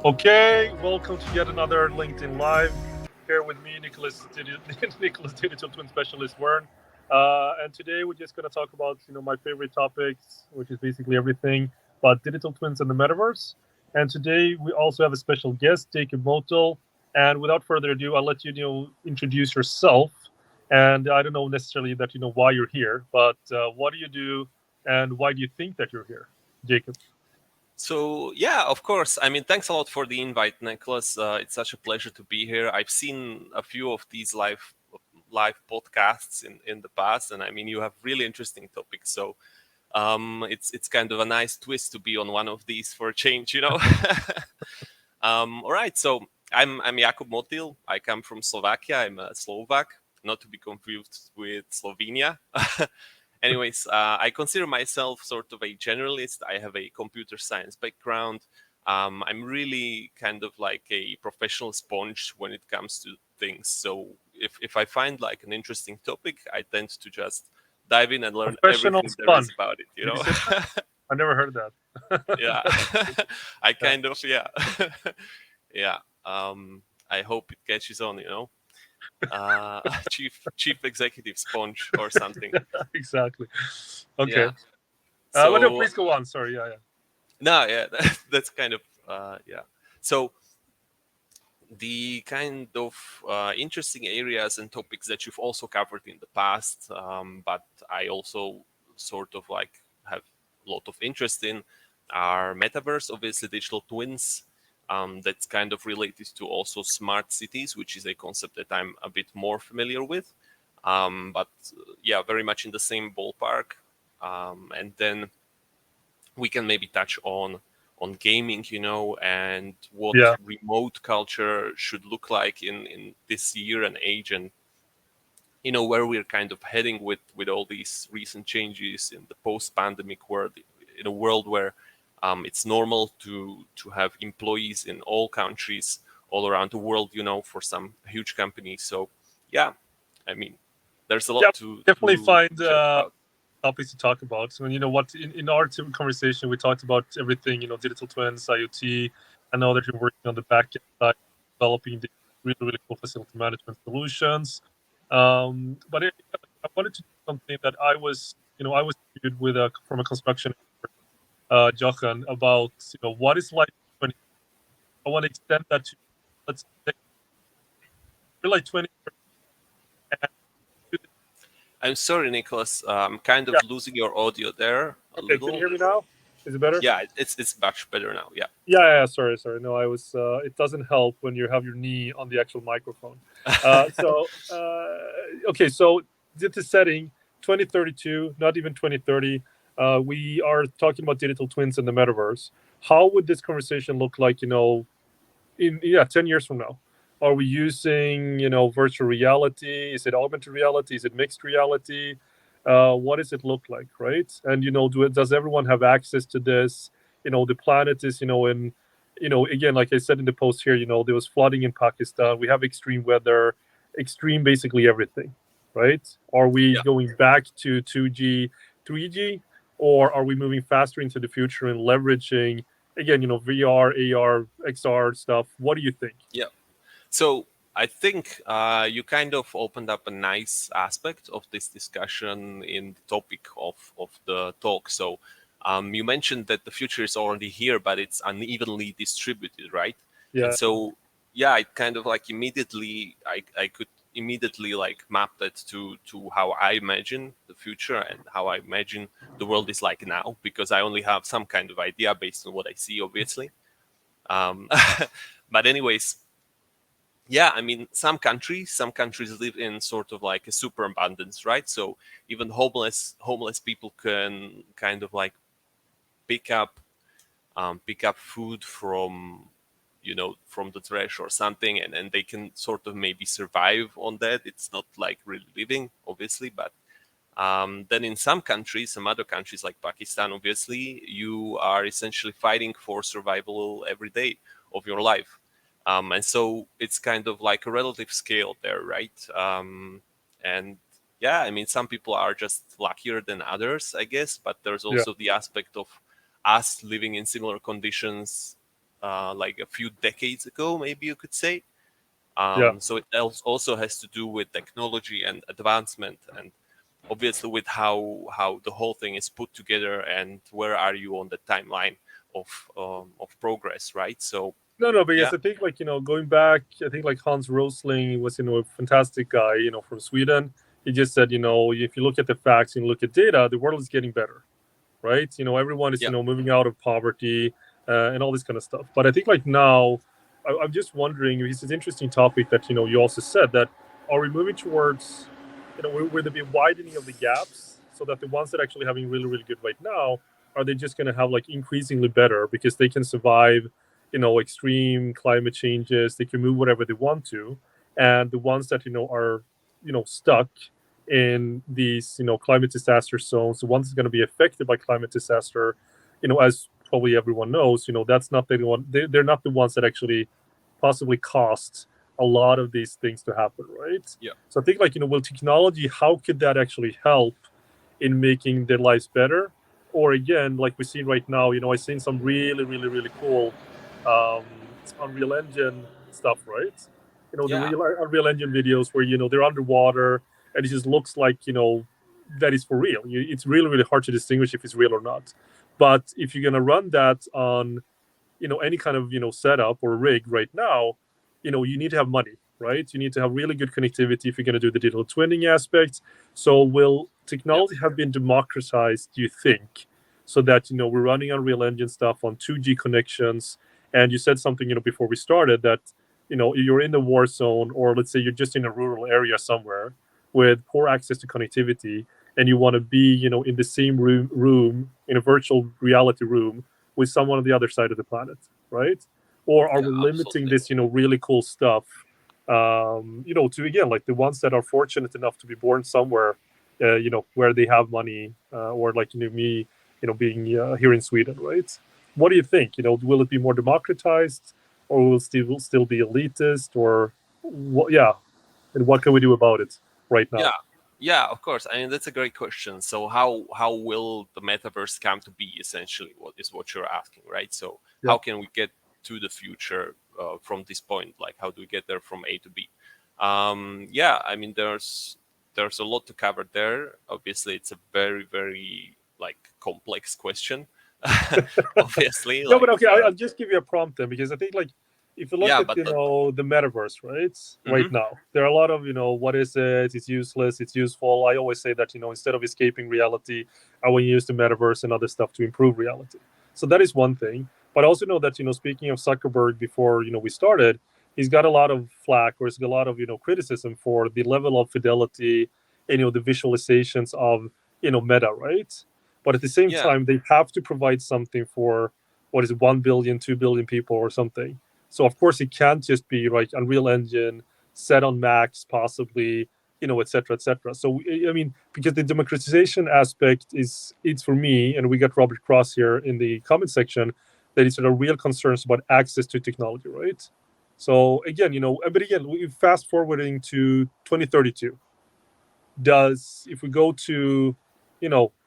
Okay, welcome to yet another LinkedIn Live. Here with me, Nicholas, Nicholas Digital Twin Specialist Wern. And today we're just going to talk about my favorite topics, which is basically everything about digital twins and the metaverse. And today we also have a special guest, Jakub Motyl. And without further ado, I'll let you introduce yourself. And I don't know necessarily that why you're here, but what do you do, and why do you think that you're here, Jakub? So yeah, of course. I mean, thanks a lot for the invite, Nicholas. It's such a pleasure to be here. I've seen a few of these live podcasts in the past, and I mean, you have really interesting topics. So it's kind of a nice twist to be on one of these for a change, All right. So I'm Jakub Motyl. I come from Slovakia. I'm a Slovak, not to be confused with Slovenia. Anyways, I consider myself sort of a generalist. I have a computer science background. I'm really kind of like a professional sponge when it comes to things. So if I find like an interesting topic, I tend to just dive in and learn Professional everything there is sponge. about it. Did you say that? I never heard that. Yeah, I kind of yeah. I hope it catches on. Chief executive sponge or something. Exactly. Okay. Yeah. But no, So please go on. Sorry. Yeah, yeah. no, yeah, that's kind of yeah. So the kind of interesting areas and topics that you've also covered in the past, but I also sort of like have a lot of interest in are metaverse, obviously digital twins. That's kind of related to also smart cities, which is a concept that I'm a bit more familiar with. But yeah, very much in the same ballpark. And then we can maybe touch on gaming, and what Yeah. remote culture should look like in this year and age, and where we're kind of heading with all these recent changes in the post-pandemic world, in a world where it's normal to have employees in all countries all around the world, for some huge companies. So yeah, I mean, there's a Yeah. lot to Definitely to find chat about. topics to talk about. So, what in our conversation, we talked about everything, digital twins, IoT. I know that you're working on the back end side, developing the really, really cool facility management solutions. But I wanted to do something that I was interviewed with from a construction Jochen, about what is life when I want to extend that to, let's say, you're like 20. And I'm sorry, Nicholas. I'm kind yeah, of losing your audio there a okay, can you little. hear me now? Is it better? Yeah, it's much better now. Yeah. Yeah, sorry. No, I was. It doesn't help when you have your knee on the actual microphone. Okay, so the setting 2032, not even 2030. We are talking about digital twins in the metaverse. How would this conversation look like? In 10 years from now, are we using virtual reality? Is it augmented reality? Is it mixed reality? What does it look like, right? And does everyone have access to this? The planet is in again, like I said in the post here, there was flooding in Pakistan. We have extreme weather, extreme basically everything, right? Are we Yeah. going back to 2G, 3G, or are we moving faster into the future and leveraging again, VR, AR, XR stuff? What do you think? Yeah. So I think you kind of opened up a nice aspect of this discussion in the topic of the talk. So you mentioned that the future is already here, but it's unevenly distributed, right? And Yeah, so, yeah, it kind of like I could immediately like map that to how I imagine the future and how I imagine the world is like now, because I only have some kind of idea based on what I see, obviously. Um, but anyways, yeah, I mean, some countries live in sort of like a super abundance, right? So even homeless people can kind of like pick up pick up food from the trash or something, and they can sort of maybe survive on that. It's not like really living, obviously, but then in some other countries like Pakistan, obviously, you are essentially fighting for survival every day of your life. And so it's kind of like a relative scale there, right? And yeah, I mean, some people are just luckier than others, I guess, but there's yeah, also the aspect of us living in similar conditions like a few decades ago, maybe you could say. Yeah. So it also has to do with technology and advancement, and obviously with how the whole thing is put together and where are you on the timeline of progress, right? So No, but yeah, yes, I think like going back, I think like Hans Rosling was a fantastic guy, from Sweden. He just said, if you look at the facts and look at data, the world is getting better, right? Everyone is yeah, moving out of poverty and all this kind of stuff. But I think like now, I'm just wondering. This is an interesting topic that you also said that are we moving towards will there be a widening of the gaps so that the ones that are actually having really really good right now are they just going to have like increasingly better because they can survive extreme climate changes, they can move whatever they want to, and the ones that are stuck in these climate disaster zones, the ones that are going to be affected by climate disaster, as probably everyone knows, that's not the one. They're not the ones that actually possibly cost a lot of these things to happen, right? yeah, So I think like will technology, how could that actually help in making their lives better? Or again, like we see right now, I've seen some really really really cool um, Unreal Engine stuff, right? The yeah, real Unreal Engine videos where they're underwater and it just looks like that is for real. It's really really hard to distinguish if it's real or not. But if you're gonna run that on any kind of setup or rig right now, you need to have money, right? You need to have really good connectivity if you're going to do the digital twinning aspects. So will yeah, technology have been democratized, do you think, so that we're running Unreal Engine stuff on 2G connections? And you said something before we started that you're in the war zone, or let's say you're just in a rural area somewhere with poor access to connectivity, and you want to be in the same room in a virtual reality room with someone on the other side of the planet, right? Or are yeah, we limiting absolutely. this, really cool stuff, to again like the ones that are fortunate enough to be born somewhere, where they have money, or like me, being here in Sweden, right? What do you think? Will it be more democratized, or will it still be elitist, or what? Yeah, and what can we do about it right Yeah, now? yeah, of course. I mean, that's a great question. So how will the metaverse come to be? Essentially, what you're asking, right? So Yeah, how can we get to the future from this point? Like, how do we get there from A to B? Yeah, I mean, there's a lot to cover there. Obviously, it's a very very like complex question. Obviously, no, but like okay, I'll just give you a prompt then, because I think like if you look yeah, at but the metaverse, right? Right mhm, now, there are a lot of what is it? It's useless. It's useful. I always say that instead of escaping reality, I will use the metaverse and other stuff to improve reality. So that is one thing. But I also know that speaking of Zuckerberg, before we started, he's got a lot of flack, or he's got a lot of criticism for the level of fidelity and the visualizations of Meta, right? But at the same yeah, time, they have to provide something for what is it, 1 billion, 2 billion people or something. So of course it can't just be like Unreal Engine set on Macs, possibly, et cetera, et cetera. So I mean, because the democratization aspect is, it's for me, and we got Robert Cross here in the comment section, that is sort of real concerns about access to technology, right? So again, but again, we fast forwarding to 2032. Does, if we go to,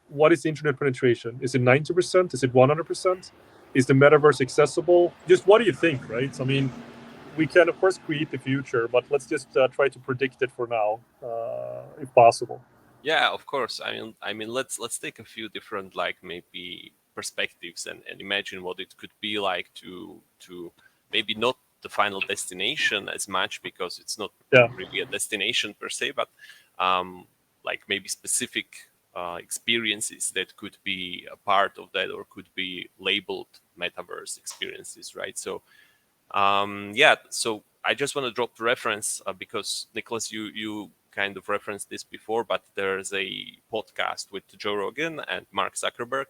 what is internet penetration? Is it 90%? Is it 100%? Is the metaverse accessible? Just what do you think, right? So, I mean, we can of course create the future, but let's just try to predict it for now, if possible. yeah, of course. I mean, let's take a few different like maybe perspectives and imagine what it could be like to maybe not the final destination as much because it's not Yeah, really a destination per se, but um, like maybe specific experiences that could be a part of that or could be labeled metaverse experiences, right? So yeah, so I just want to drop the reference because Nicholas, you kind of referenced this before, but there's a podcast with Joe Rogan and Mark Zuckerberg,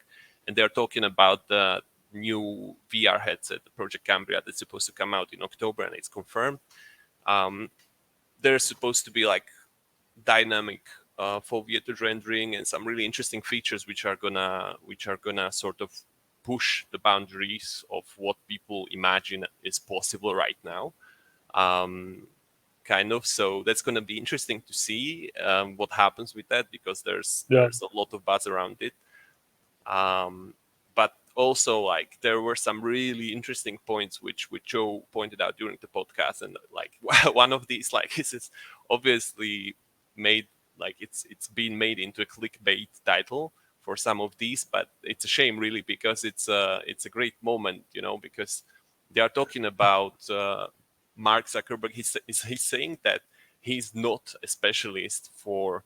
and they're talking about the new VR headset, the Project Cambria, that's supposed to come out in October, and it's confirmed. Um, there's supposed to be like dynamic foveated rendering and some really interesting features which are gonna sort of push the boundaries of what people imagine is possible right now. Um, kind of. So that's going to be interesting to see what happens with that because there's yeah, there's a lot of buzz around it. Um, but also like there were some really interesting points which Joe pointed out during the podcast, and like one of these like is obviously made like it's been made into a clickbait title for some of these, but it's a shame really because it's a great moment, you know, because they are talking about Mark Zuckerberg. He's saying that he's not a specialist for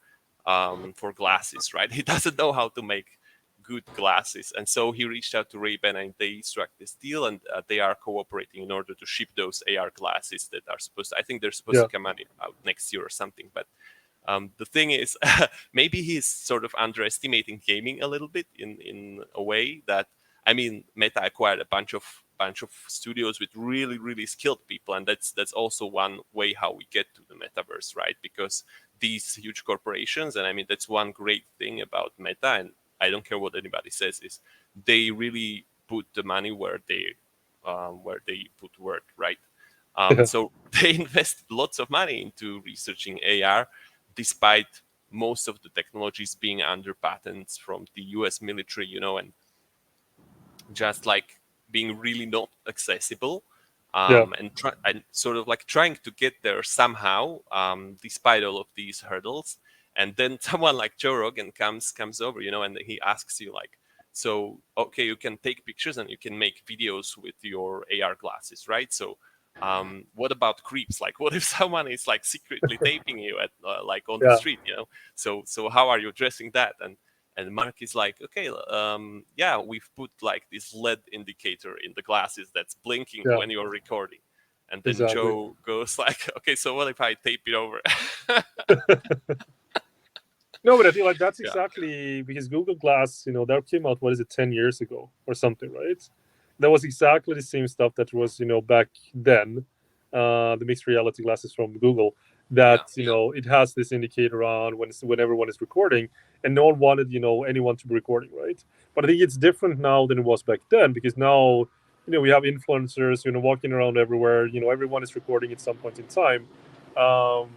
glasses, right? He doesn't know how to make good glasses, and so he reached out to Ray-Ban and they struck this deal, and they are cooperating in order to ship those AR glasses that are supposed to, I think they're supposed Yeah. to come out next year or something. But the thing is, maybe he's sort of underestimating gaming a little bit in a way that, I mean, Meta acquired a bunch of studios with really really skilled people, and that's also one way how we get to the metaverse, right? Because these huge corporations, and I mean that's one great thing about Meta, and I don't care what anybody says, is they really put the money where they put work, right? Yeah. So they invest lots of money into researching AR, despite most of the technologies being under patents from the US military, you know, and just like being really not accessible, Yeah. and sort of like trying to get there somehow, despite all of these hurdles. And then someone like Joe Rogan comes over, you know, and he asks you like, so okay, you can take pictures and you can make videos with your AR glasses, right? So what about creeps? Like, what if someone is like secretly taping you at like on the Yeah. street, you know? So how are you addressing that? And Mark is like, okay, yeah, we've put like this LED indicator in the glasses that's blinking Yeah. when you're recording. And then Exactly. Joe goes like, okay, so what if I tape it over? No, but I feel like that's Yeah, exactly because Google Glass, that came out, what is it, 10 years ago or something, right? That was exactly the same stuff that was, back then, the mixed reality glasses from Google, yeah, that, it has this indicator on when everyone is recording, and no one wanted, anyone to be recording, right? But I think it's different now than it was back then because now, we have influencers, walking around everywhere, everyone is recording at some point in time. Um,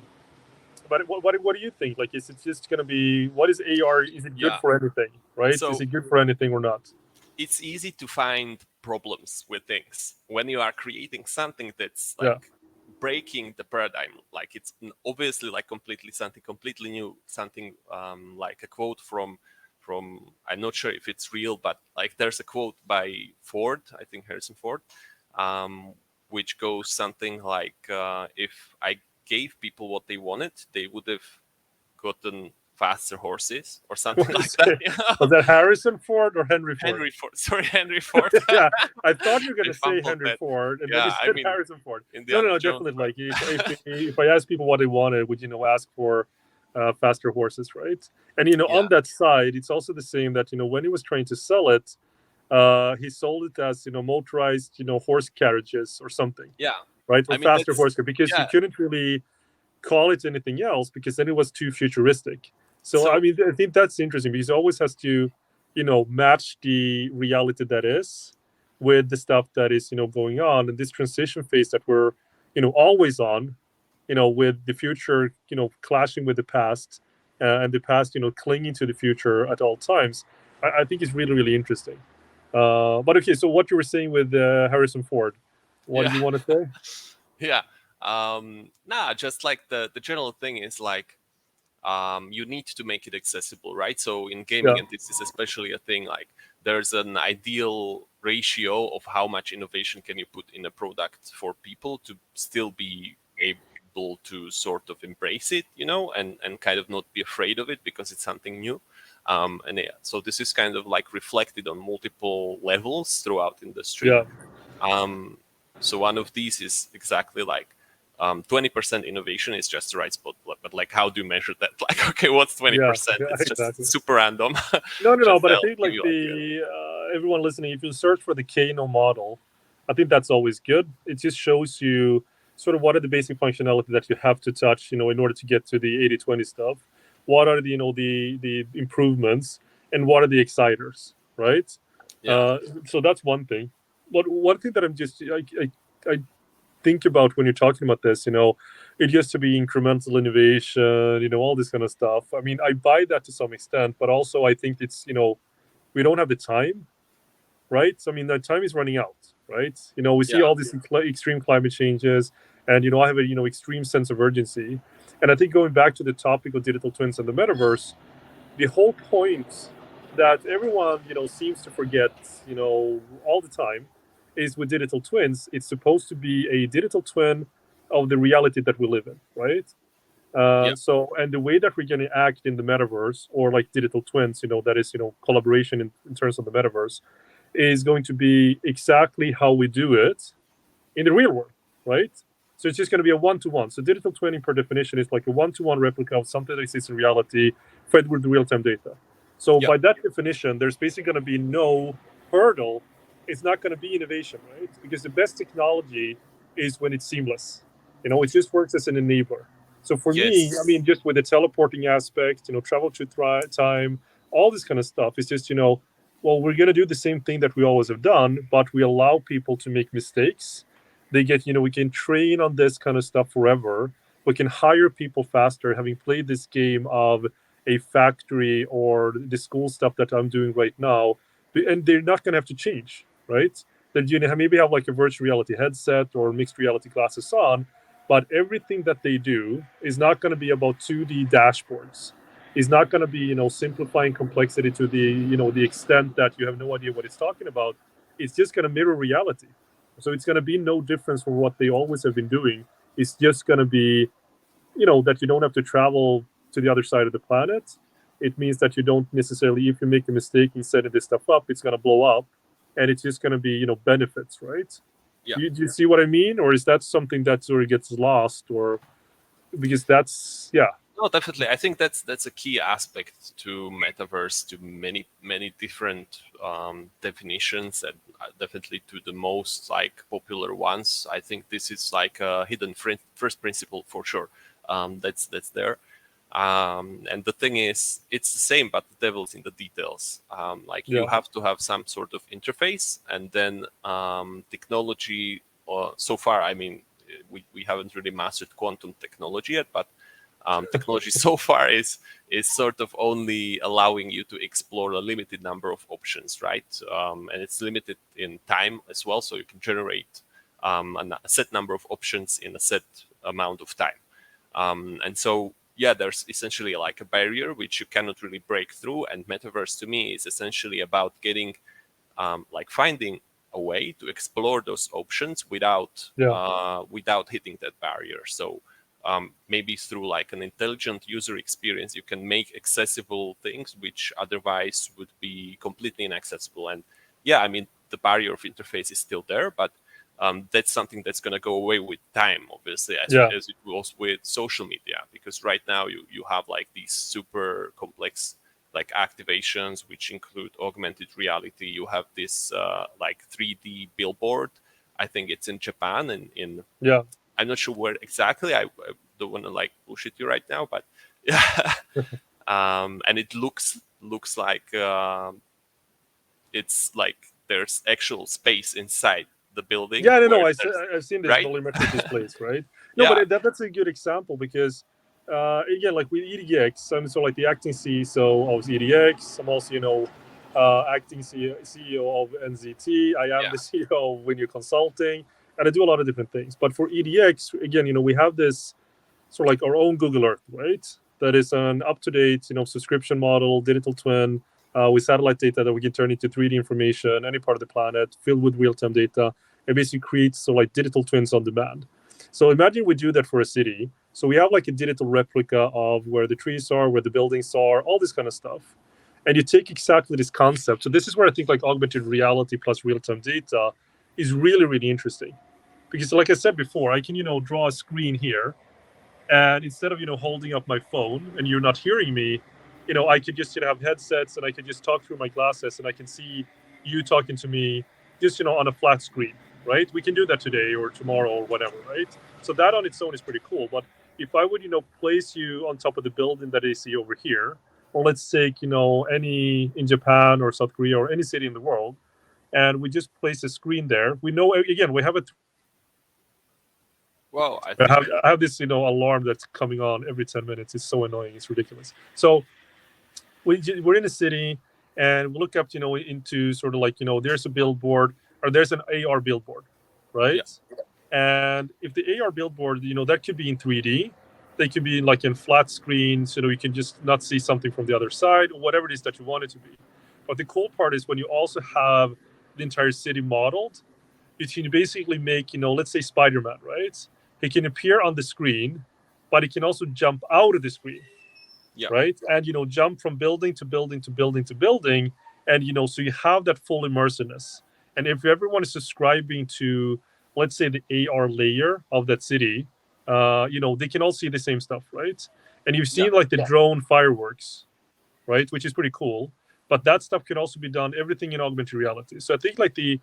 but what do you think? Like, is it just gonna be what is AR? Is it good yeah. for anything? Right? Is So it good for anything or not? it's easy to find problems with things when you are creating something that's Yeah, like breaking the paradigm, like it's obviously like completely something completely new, something like a quote from I'm not sure if it's real, but like there's a quote by Ford, I think Harrison Ford, um, which goes something like, if I gave people what they wanted, they would have gotten faster horses or something like that. You Was know? that Harrison Ford or Henry Ford? Henry Ford. Sorry, Henry Ford. Yeah, I thought you were I gonna say fumbled Henry that. Ford, and then you Yeah, I said mean, Harrison Ford. No, no, Indiana no, Jones. definitely. But Like if I asked people what they wanted, would ask for faster horses, right? And yeah, on that side, it's also the same that when he was trying to sell it, he sold it as motorized horse carriages or something, yeah. right? Or I mean, faster that's horse because you yeah. couldn't really call it anything else because then it was too futuristic. So I So mean, I think that's interesting because it always has to, match the reality that is with the stuff that is, going on, and this transition phase that we're, always on, with the future, clashing with the past, and the past, clinging to the future at all times. I think is really, really interesting. But okay, so what you were saying with Harrison Ford, what yeah, did you want to say? yeah. Nah, just like the general thing is like, you need to make it accessible, right? So in gaming, Yeah, and this is especially a thing, like there's an ideal ratio of how much innovation can you put in a product for people to still be able to sort of embrace it, you know, and kind of not be afraid of it because it's something new. And yeah, so this is kind of like reflected on multiple levels throughout industry. yeah, um, so one of these is exactly like, 20% innovation is just the right spot, but like how do you measure that? Like, okay, what's yeah, 20%? yeah, It's just exactly. super random. No, no, no. Just But I they'll think give like you like the everyone listening, if you search for the Kano model, I think that's always good. It just shows you sort of what are the basic functionality that you have to touch, in order to get to the 80/20 stuff. What are the the improvements and what are the exciters, right? yeah, So that's one thing. But one thing that I think about when you're talking about this, it used to be incremental innovation, all this kind of stuff. I mean, I buy that to some extent, but also I think it's, we don't have the time, right? So, I mean, the time is running out, right? We see Yeah. all these extreme climate changes, and I have a extreme sense of urgency. And I think going back to the topic of digital twins and the metaverse, the whole point that everyone seems to forget all the time is with digital twins, it's supposed to be a digital twin of the reality that we live in, right? Yeah. So, and the way that we're going to act in the metaverse, or like digital twins, that is collaboration in terms of the metaverse, is going to be exactly how we do it in the real world, right? So it's just going to be a one-to-one. So digital twinning, per definition, is like a one-to-one replica of something that exists in reality, fed with real-time data. So Yeah. by that definition, there's basically going to be no hurdle. It's not going to be innovation, right? Because the best technology is when it's seamless. It just works as an enabler. So for me, I Yes. mean, just with the teleporting aspect, travel to time, all this kind of stuff, it's just, well, we're going to do the same thing that we always have done, but we allow people to make mistakes. They get, we can train on this kind of stuff forever. We can hire people faster, having played this game of a factory or the school stuff that I'm doing right now. And they're not going to have to change, right? Then maybe have like a virtual reality headset or mixed reality glasses on, but everything that they do is not going to be about 2D dashboards. Is not going to be simplifying complexity to the extent that you have no idea what it's talking about. It's just going to mirror reality. So it's going to be no difference from what they always have been doing. It's just going to be, that you don't have to travel to the other side of the planet. It means that you don't necessarily, if you make a mistake in setting this stuff up, it's going to blow up, and it's just going to be, benefits, right? Yeah. Do you see what I mean, or is that something that sort of gets lost, or because that's yeah, No, definitely. I think that's a key aspect to metaverse, to many different definitions, and definitely to the most like popular ones. I think this is like a hidden first principle for sure. That's there. And the thing is, it's the same, but the devil's in the details. Like you yeah, have to have some sort of interface, and then technology. So far, I mean, we haven't really mastered quantum technology yet, but technology so far is sort of only allowing you to explore a limited number of options, right? And it's limited in time as well, so you can generate a set number of options in a set amount of time. And so, yeah, there's essentially like a barrier which you cannot really break through. And metaverse to me is essentially about getting, like finding a way to explore those options yeah, without hitting that barrier. So maybe through like an intelligent user experience, you can make accessible things which otherwise would be completely inaccessible. And yeah, I mean, the barrier of interface is still there, but that's something that's going to go away with time, obviously, yeah, as it was with social media. Because right now you have like these super complex like activations which include augmented reality. You have this like 3D billboard. I think it's in Japan and in yeah. I'm not sure where exactly. I don't want to like bullshit you right now, but yeah. And it looks like it's like there's actual space inside the building Yeah, I don't know. where there's I've seen this right. volumetric displays, right? No, Yeah, but that's a good example because, again, like with EDX, I'm so like the acting CEO of EDX. I'm also, acting CEO of NZT. I am yeah, the CEO of When You're Consulting, and I do a lot of different things. But for EDX, again, we have this sort of like our own Google Earth, right? That is an up-to-date, subscription model, digital twin with satellite data that we can turn into 3D information, any part of the planet, filled with real-time data, and basically create so like digital twins on demand. So imagine we do that for a city. So we have like a digital replica of where the trees are, where the buildings are, all this kind of stuff. And you take exactly this concept. So this is where I think like augmented reality plus real-time data is really, really interesting. Because like I said before, I can, draw a screen here, and instead of holding up my phone and you're not hearing me, I could just have headsets and I could just talk through my glasses and I can see you talking to me just on a flat screen, right? We can do that today or tomorrow or whatever, right? So that on its own is pretty cool. But if I would place you on top of the building that I see over here, or let's take any in Japan or South Korea or any city in the world, and we just place a screen there, we know, again, we have a well, I I think have this, alarm that's coming on every 10 minutes. It's so annoying. It's ridiculous. So we're in a city, and we look up, into sort of like, there's a billboard or there's an AR billboard, Yeah. right? And if the AR billboard, that could be in 3D, they could be like in flat screen, so you can just not see something from the other side, or whatever it is that you want it to be. But the cool part is when you also have the entire city modeled, you can basically make, let's say Spider-Man, right? He can appear on the screen, but he can also jump out of the screen, Yeah. right? And jump from building to building to building to building, and so you have that full immersiveness. And if everyone is subscribing to, let's say, the AR layer of that city, they can all see the same stuff, right? And you've Yeah. seen like the drone fireworks, right, which is pretty cool. But that stuff can also be done everything in augmented reality. So I think like the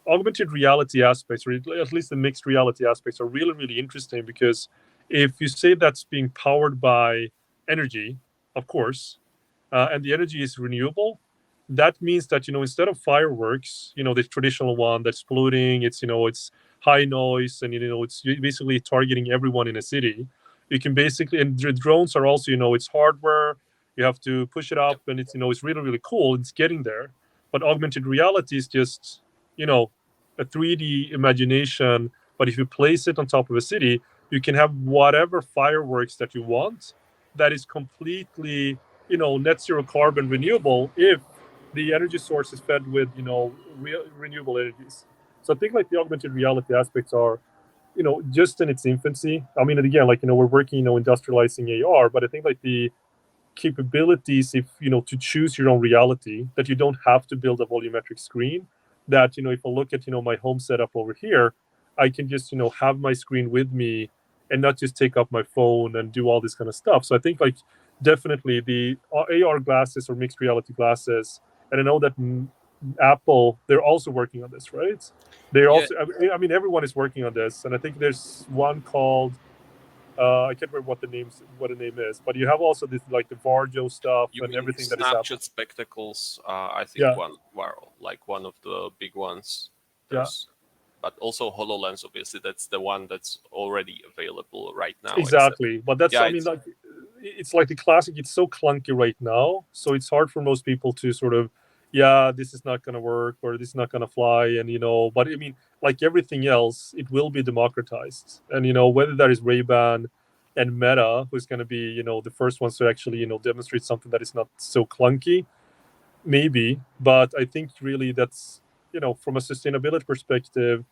augmented reality aspects, or at least the mixed reality aspects, are really, really interesting because if you say that's being powered by energy, of course, and the energy is renewable, that means that instead of fireworks, the traditional one that's polluting, it's high noise, and it's basically targeting everyone in a city. You can basically, and the drones are also, it's hardware. You have to push it Yep. up, and it's really, really cool. It's getting there, but augmented reality is just you know a 3D imagination. But if you place it on top of a city, you can have whatever fireworks that you want. That is completely net zero carbon renewable if the energy source is fed with renewable energies. So I think like the augmented reality aspects are just in its infancy. I mean, again, like we're working industrializing AR, but I think like the capabilities, if to choose your own reality, that you don't have to build a volumetric screen, that if I look at my home setup over here, I can just have my screen with me and not just take up my phone and do all this kind of stuff. So I think like definitely the AR glasses or mixed reality glasses, and I know that Apple, they're also working on this, right? They're Yeah. also, I mean, everyone is working on this, and I think there's one called I can't remember what the name is, but you have also this like the Varjo stuff You and mean everything that is Apple. Snapchat spectacles? I think Yeah, one well, like one of the big ones. yeah, There's, but also Hololens. Obviously, that's the one that's already available right now. Except, exactly. But that's, yeah, I mean, it's like it's like the classic. It's so clunky right now, so it's hard for most people to sort of, yeah, this is not gonna work or this is not gonna fly, and But I mean, like everything else, it will be democratized, and whether that is Ray-Ban and Meta, who's going to be the first ones to actually demonstrate something that is not so clunky, maybe. But I think really that's from a sustainability perspective,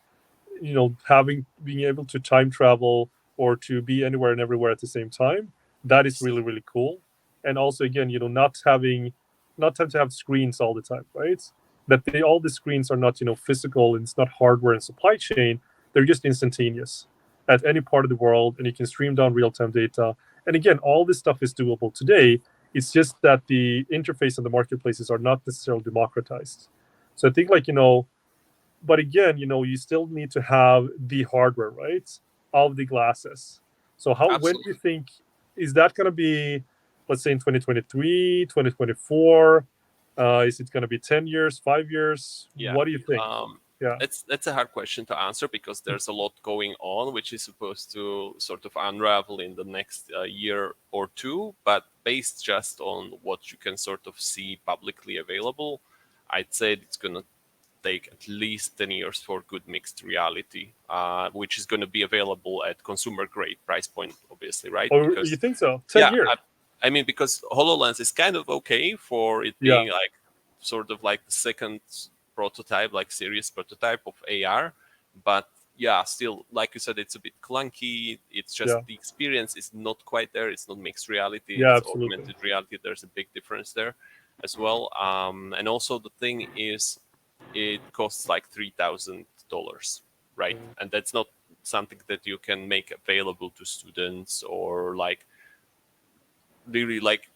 having being able to time travel or to be anywhere and everywhere at the same time, that is really, really cool. And also again, not having to have screens all the time, right? That all the screens are not physical, and it's not hardware and supply chain. They're just instantaneous at any part of the world, and you can stream down real-time data. And again, all this stuff is doable today. It's just that the interface and the marketplaces are not necessarily democratized. So I think like but again, you still need to have the hardware, right, of the glasses. So when do you absolutely. think is that going to be? Let's say in 2023, 2024. Is it going to be 10 years, 5 years? Yeah. What do you think? Um, Yeah. that's a hard question to answer because there's a lot going on, which is supposed to sort of unravel in the next year or two. But based just on what you can sort of see publicly available, I'd say it's gonna take at least 10 years for good mixed reality, which is going to be available at consumer grade price point, obviously, right? Or you Because, think so? 10 yeah, years? I mean, because HoloLens is kind of okay for it Yeah. being like sort of like the second prototype, like serious prototype of AR. But yeah, still, like you said, it's a bit clunky. It's just Yeah. the experience is not quite there. It's not mixed reality, Yeah. it's Absolutely. augmented reality. There's a big difference there as well. And also, the thing is, it costs like $3,000, right? Mm. And that's not something that you can make available to students or like really like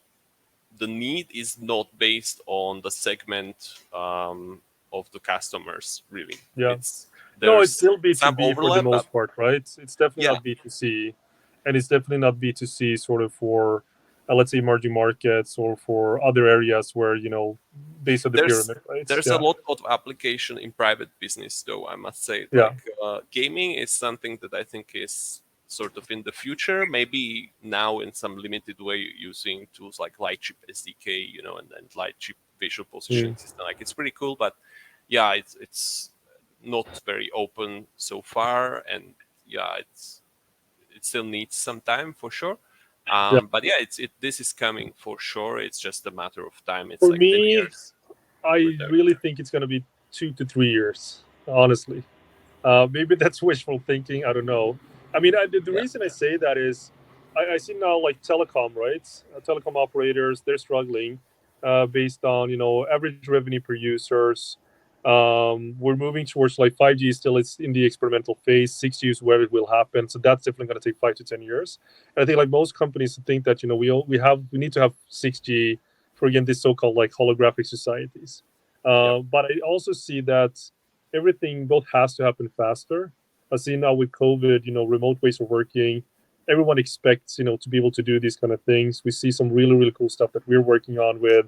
the need is not based on the segment of the customers. Really, Yeah. it's No, it's there's still some B2B for the overlap, but most part, right? It's definitely yeah, not B2C, and it's definitely not B2C sort of for, let's say, emerging markets or for other areas where, base of the there's pyramid, right? there's a Yeah. lot of application in private business, though I must say. Yeah. Like gaming is something that I think is sort of in the future, maybe now in some limited way using tools like Lightchip SDK, and Lightchip visual positioning system. Like it's pretty cool, but yeah, it's not very open so far, and yeah, it still needs some time for sure. Yeah. But yeah, this is coming for sure. It's just a matter of time. It's For like 10 me, years. We're I there. really think it's going to be 2 to 3 years, honestly. Maybe that's wishful thinking. I don't know. I mean, the Yeah. reason I say that is I see now like telecom, right? Telecom operators, they're struggling based on, average revenue per users. We're moving towards like 5G still is in the experimental phase. 6G is where it will happen. So that's definitely going to take 5 to 10 years. And I think like most companies think that, we need to have 6G for, again, this so-called like holographic societies. Yep. But I also see that everything both has to happen faster. I see now with COVID, remote ways of working. Everyone expects, to be able to do these kind of things. We see some really, really cool stuff that we're working on with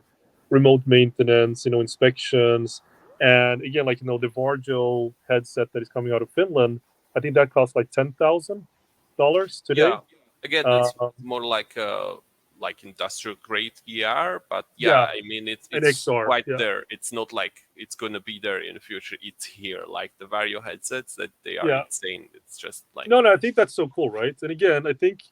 remote maintenance, inspections. And again, like, the Varjo headset that is coming out of Finland, I think that costs like $10,000 Yeah. today. Again, Uh, it's more like industrial grade VR, but yeah, yeah, I mean and it's XR. quite Yeah, there. It's not like it's gonna be there in the future. It's here. Like the Vario headsets, that they are yeah. insane. It's just like No, I think that's so cool, right? And again, I think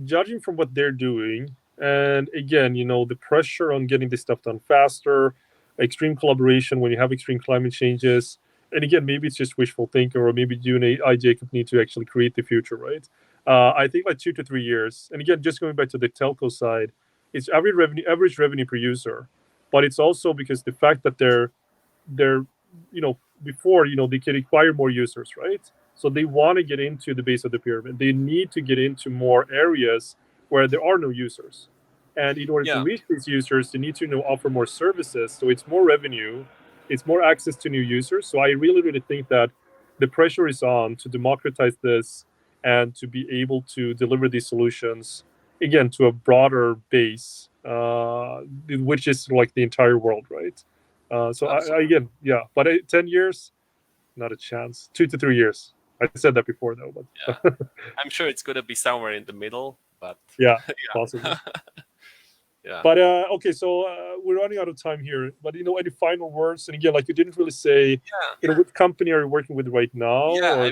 judging from what they're doing, and again, the pressure on getting this stuff done faster, extreme collaboration when you have extreme climate changes, and again, maybe it's just wishful thinking, or maybe you and I, Jacob, need to actually create the future, right? I think like 2 to 3 years, and again, just going back to the telco side, it's average revenue per user, but it's also because the fact that they're before they can acquire more users, right? So they want to get into the base of the pyramid. They need to get into more areas where there are no users, and in order to yeah, reach these users they need to offer more services, so it's more revenue, it's more access to new users. So I really, really think that the pressure is on to democratize this and to be able to deliver these solutions again to a broader base, which is like the entire world, right? So absolutely. again, yeah, but 10 years, not a chance. 2 to 3 years. I said that before though, Yeah, but I'm sure it's gonna be somewhere in the middle, but yeah, yeah, possibly. yeah, But okay, so we're running out of time here. But any final words? And again, like you didn't really say, yeah, what company are you working with right now? yeah. Or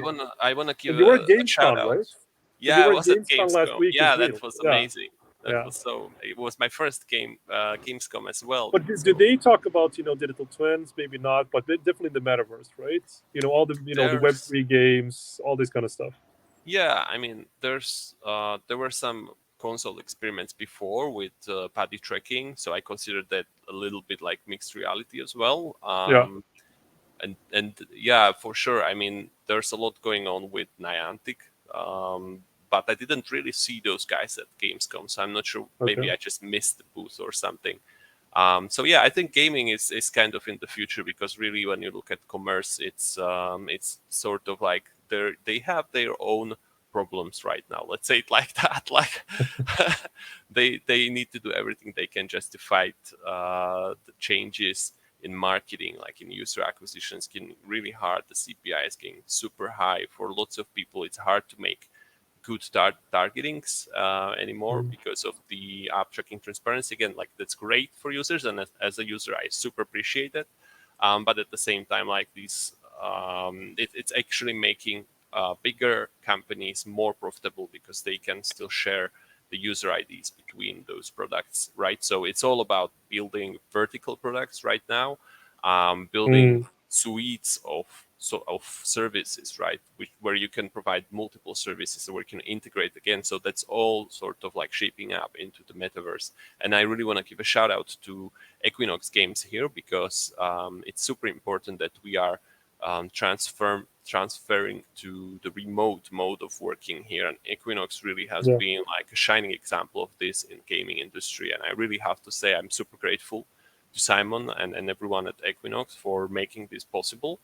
I wanna give and you were at a shout Gamescom, out. right? And you Yeah, I were at was at Gamescom last Gamescom. week with Yeah, me. that was Yeah, amazing. That yeah. was so. It was my first Gamescom as well. But did So they talk about digital twins? Maybe not, but definitely the metaverse, right? All the there's Web3 games, all this kind of stuff. Yeah, I mean, there were some console experiments before with body tracking, so I consider that a little bit like mixed reality as well. Yeah. And yeah, for sure. I mean, there's a lot going on with Niantic, but I didn't really see those guys at Gamescom, so I'm not sure. Okay. Maybe I just missed the booth or something. So yeah, I think gaming is kind of in the future, because really, when you look at commerce, it's sort of like they have their own problems right now. Let's say it like that. Like they need to do everything they can just to fight the changes in marketing, like in user acquisition. It's getting really hard. The CPI is getting super high for lots of people. It's hard to make good targetings anymore Mm. because of the app tracking transparency. Again, like that's great for users, and as a user, I super appreciate it. But at the same time, like these, it's actually making bigger companies more profitable, because they can still share the user IDs between those products, right? So it's all about building vertical products right now, building Mm. suites of services, right? Where you can provide multiple services, where you can integrate again. So that's all sort of like shaping up into the metaverse. And I really want to give a shout out to Equinox Games here, because it's super important that we are transferring to the remote mode of working here. And Equinox really has Yeah. been like a shining example of this in gaming industry. And I really have to say I'm super grateful to Simon and everyone at Equinox for making this possible.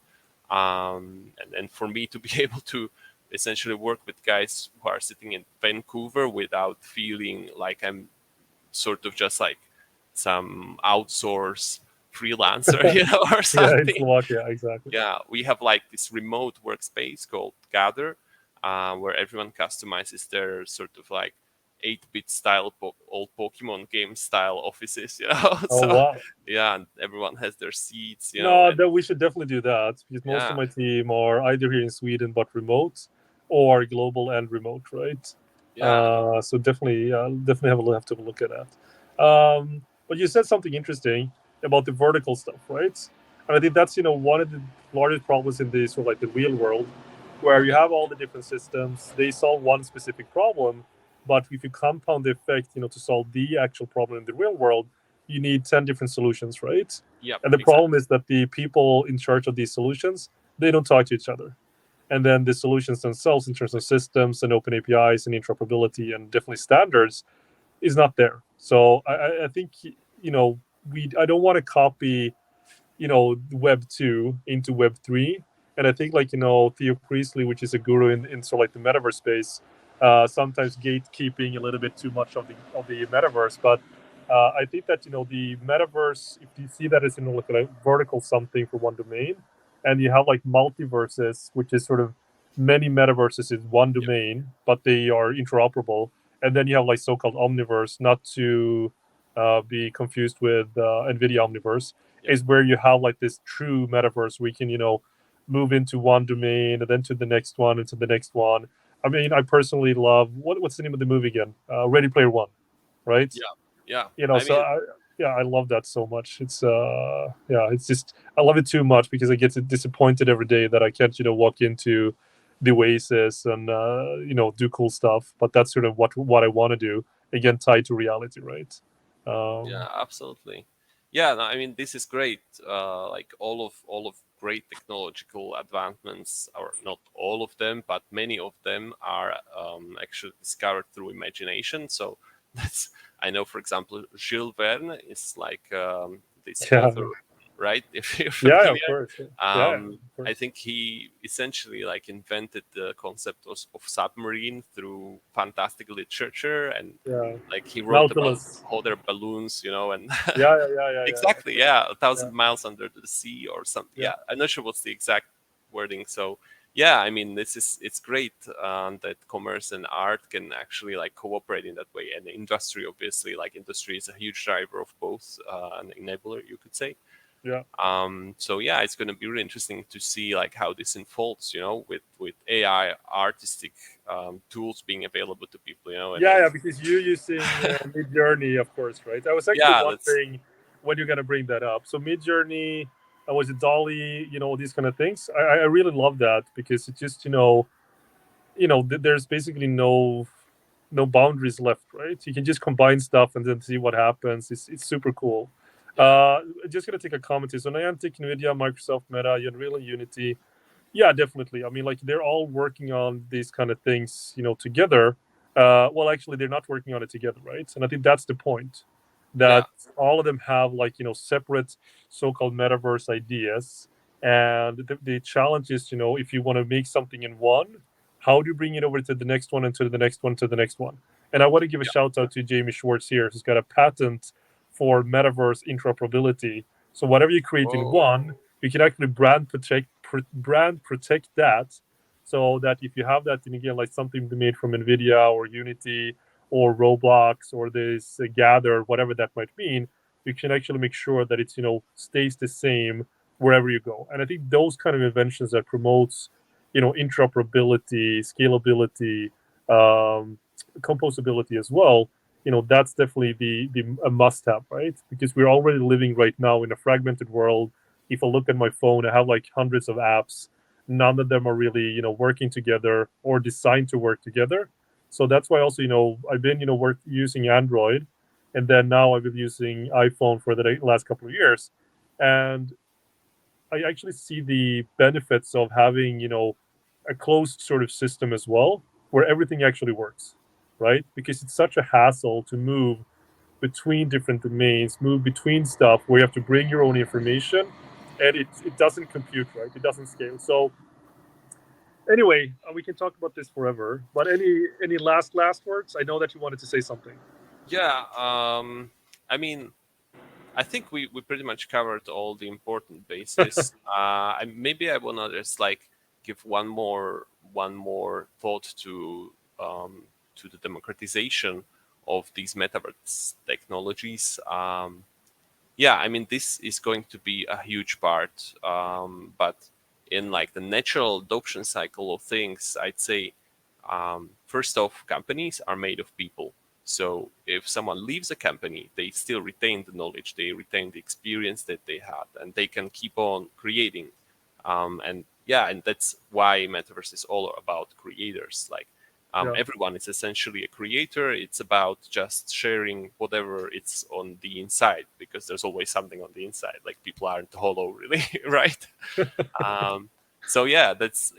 And for me to be able to essentially work with guys who are sitting in Vancouver without feeling like I'm sort of just like some outsource freelancer, or Yeah, in something. Slovakia, exactly. Yeah, we have like this remote workspace called Gather, where everyone customizes their sort of like 8-bit style old Pokemon game style offices, you know. Oh So wow. yeah, and everyone has their seats, you know, No, and that we should definitely do that because most of yeah, my team are either here in Sweden but remote, or global and remote, right? yeah, So definitely, definitely have to look at that. But you said something interesting about the vertical stuff, right? And I think that's one of the largest problems in the sort of like the real world, where you yeah, have all the different systems. They solve one specific problem, but if you compound the effect, to solve the actual problem in the real world, you need 10 different solutions, right? yep, And the problem exactly, is that the people in charge of these solutions, they don't talk to each other. And then the solutions themselves, in terms of systems and open APIs and interoperability and definitely standards, is not there. So I think we I don't want to copy Web 2 into Web 3. And I think, like, Theo Priestley, which is a guru in sort of like the metaverse space, sometimes gatekeeping a little bit too much of the metaverse. But I think that the metaverse, if you see that as like a vertical something for one domain, and you have like multiverses, which is sort of many metaverses in one yep, domain, but they are interoperable, and then you have like so-called omniverse, not to be confused with NVIDIA Omniverse, yep, is where you have like this true metaverse where you can move into one domain and then to the next one and to the next one. I mean, I personally love what's the name of the movie again? Ready Player One, right? yeah, yeah. You know, I so mean, yeah, I love that so much. It's yeah, it's just I love it too much because I get disappointed every day that I can't walk into the Oasis and do cool stuff. But that's sort of what I want to do, again, tied to reality, right? yeah, Um, absolutely. Yeah, no, I mean, this is great. Like all of great technological advancements, or not all of them, but many of them are actually discovered through imagination. So that's I know, for example, Jules Verne is like this yeah, author, right? If you're yeah, of familiar, course, yeah, yeah, um, of I course. think he essentially like invented the concept of submarine through fantastic literature, and Yeah, like he wrote about Nautilus. hot air balloons, and Yeah, yeah, yeah, yeah, yeah, exactly, yeah, a yeah, thousand miles under the sea or something. yeah, Yeah, I'm not sure what's the exact wording. So yeah, I mean, it's great that commerce and art can actually like cooperate in that way, and industry, obviously, like industry is a huge driver of both, an enabler, you could say. yeah, So yeah, it's going to be really interesting to see like how this unfolds, with AI artistic tools being available to people, and yeah, then yeah. Because you're using Mid Journey, of course, right? I was actually yeah, that's wondering when you're gonna bring that up. So Mid Journey, was it Dolly? These kind of things. I really love that because it's just there's basically no boundaries left, right? You can just combine stuff and then see what happens. It's super cool. yeah, Just gonna take a comment here. So Niantic, Nvidia, Microsoft, Meta, Unreal, and Unity. Yeah, definitely. I mean, like, they're all working on these kind of things, together. Well, actually, they're not working on it together, right? And I think that's the point, yeah, that all of them have like separate so-called metaverse ideas, and the challenge is, if you want to make something in one, how do you bring it over to the next one and to the next one to the next one? And I want to give a yeah. shout out to Jamie Schwartz here, who's got a patent for metaverse interoperability. So whatever you create in Whoa, one, you can actually brand protect that, so that if you have that in, again, like something made from Nvidia or Unity or Roblox or this Gather, whatever that might mean, you can actually make sure that it's stays the same wherever you go. And I think those kind of inventions that promotes interoperability, scalability, um, composability as well, that's definitely the a must have, right? Because we're already living right now in a fragmented world. If I look at my phone, I have like hundreds of apps. None of them are really working together or designed to work together. So that's why also I've been work using Android, and then now I've been using iPhone for the last couple of years, and I actually see the benefits of having a closed sort of system as well, where everything actually works, right? Because it's such a hassle to move between different domains, move between stuff where you have to bring your own information, and it doesn't compute, right? It doesn't scale. So anyway, we can talk about this forever. But any last words? I know that you wanted to say something. yeah. I mean, I think we pretty much covered all the important bases. Maybe I wanna just like give one more thought to to the democratization of these metaverse technologies. Yeah, I mean, this is going to be a huge part. But in like the natural adoption cycle of things, I'd say first off, companies are made of people. So if someone leaves a company, they still retain the knowledge, they retain the experience that they had, and they can keep on creating. And yeah, and that's why Metaverse is all about creators. Like Yeah. everyone is essentially a creator. It's about just sharing whatever it's on the inside, because there's always something on the inside. Like people aren't hollow, really, right? So yeah, that's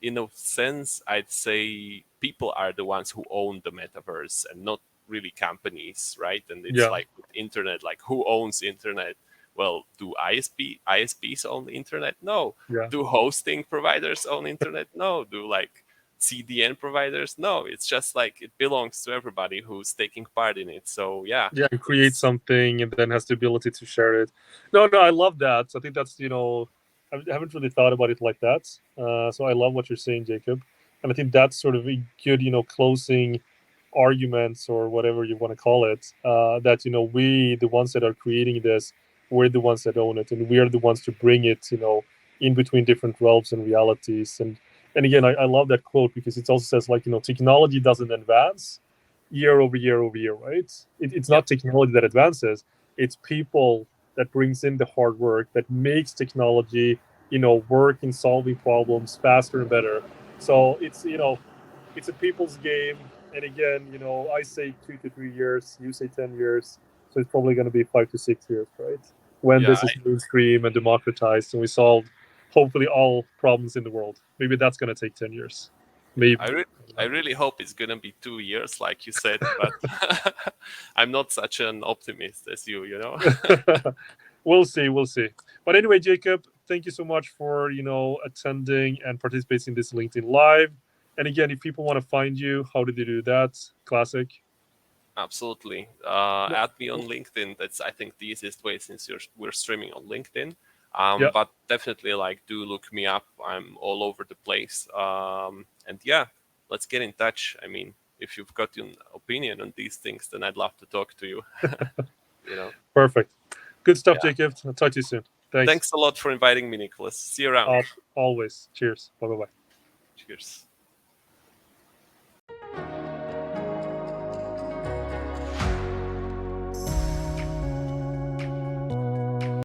in a sense, I'd say people are the ones who own the metaverse and not really companies, right? And it's Yeah. like with internet, like who owns internet? Well, do ISPs own the internet? No. Yeah. Do hosting providers own internet? No. Do like CDN providers? No. It's just like it belongs to everybody who's taking part in it. So yeah, Yeah, and create it's something and then has the ability to share it. No, I love that. I think that's, I haven't really thought about it like that. So I love what you're saying, Jacob. And I think that's sort of a good, closing arguments or whatever you want to call it. That, we, the ones that are creating this, we're the ones that own it. And we are the ones to bring it, in between different realms and realities. And again, I love that quote because it also says, like, technology doesn't advance year over year over year, right? It's yep. not technology that advances; it's people that brings in the hard work that makes technology, work in solving problems faster and better. So it's a people's game. And again, I say 2 to 3 years, you say 10 years, so it's probably going to be 5 to 6 years, right? When Yeah, this is mainstream and democratized, and we solve hopefully all problems in the world. Maybe that's going to take 10 years, yeah, maybe. I really hope it's gonna be 2 years, like you said, but I'm not such an optimist as you, you know. We'll see, we'll see. But anyway, Jacob, thank you so much for attending and participating in this LinkedIn live. And again, if people want to find you, how do they do that? Classic. Absolutely. No. Add me on LinkedIn. That's, I think, the easiest way, since we're streaming on LinkedIn. Yeah, But definitely, like, do look me up. I'm all over the place. And yeah, let's get in touch. I mean, if you've got an opinion on these things, then I'd love to talk to you. You know. perfect. Good stuff, Yeah. Jacob. I'll talk to you soon. Thanks. Thanks a lot for inviting me, Nicholas. See you around. Always. Cheers. Bye bye. Cheers.